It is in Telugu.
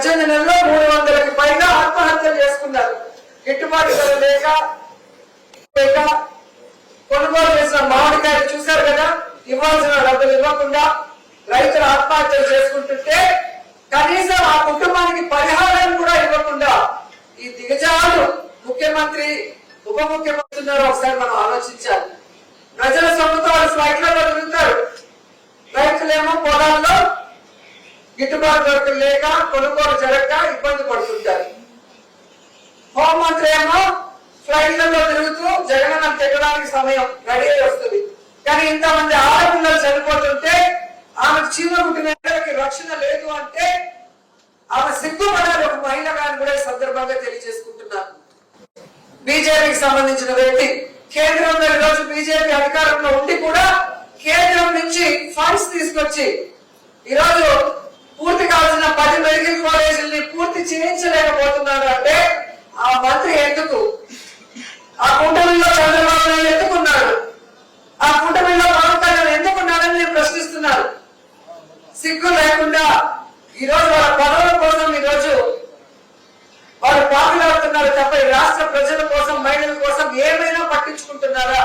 18 నెలల్లో 300కి పైగా ఆత్మహత్యలు చేసుకున్నారు. గిట్టుబాటు ధర లేక కొనుగోలు చేసిన మామిడికాయలు చూశారు కదా, ఇవ్వాల్సిన డబ్బులు ఇవ్వకుండా రైతులు ఆత్మహత్యలు చేసుకుంటుంటే కనీసం ఆ కుటుంబానికి పరిహారం కూడా ఇవ్వకుండా ఈ దిగజారు ముఖ్యమంత్రి ఉప ముఖ్యమంత్రి ఉన్నారో ఒకసారి మనం ఆలోచించాలి. ప్రజల సొమ్ముతో ఫ్లైట్లలో తిరుగుతారు, రైతులేమో పొలాల్లో గిట్టుబాటు ధరలు లేక కొనుగోలు జరగక ఇబ్బంది పడుతుంటారు. హోంమంత్రి ఏమో ఫ్లైట్లలో తిరుగుతూ జగనన్న తెగడానికి సమయం రెడీ అయి వస్తుంది. కానీ ఇంతమంది ఆడపిల్లలు చనిపోతుంటే ఆమెకు చీమ పుట్టినకి రక్షణ లేదు అంటే ఆమె సిగ్గుపడాలి ఒక మహిళగా కూడా ఈ సందర్భంగా తెలియజేసుకుంటున్నారు. బీజేపీకి సంబంధించిన వ్యక్తి కేంద్రంలో ఈరోజు బీజేపీ అధికారంలో ఉండి కూడా కేంద్రం నుంచి ఫండ్స్ తీసుకొచ్చి ఈరోజు పూర్తి కావాల్సిన 10 మెడికల్ కాలేజీలని పూర్తి చేయించలేకపోతున్నాడు అంటే ఆ మంత్రి ఎందుకు? ఆ కూటమిలో చంద్రబాబు నాయుడు ఎందుకున్నాడు? ఆ కూటమిలో పవన్ కళ్యాణ్ ఎందుకున్నాడని నేను ప్రశ్నిస్తున్నాను. సిగ్గు లేకుండా ఈరోజు వాళ్ళ పదవుల కోసం ఈరోజు వాళ్ళు పాకులాడుతున్నారు తప్ప రాష్ట్ర ప్రజల కోసం, మహిళల కోసం ఏమైనా పట్టించుకుంటున్నారా?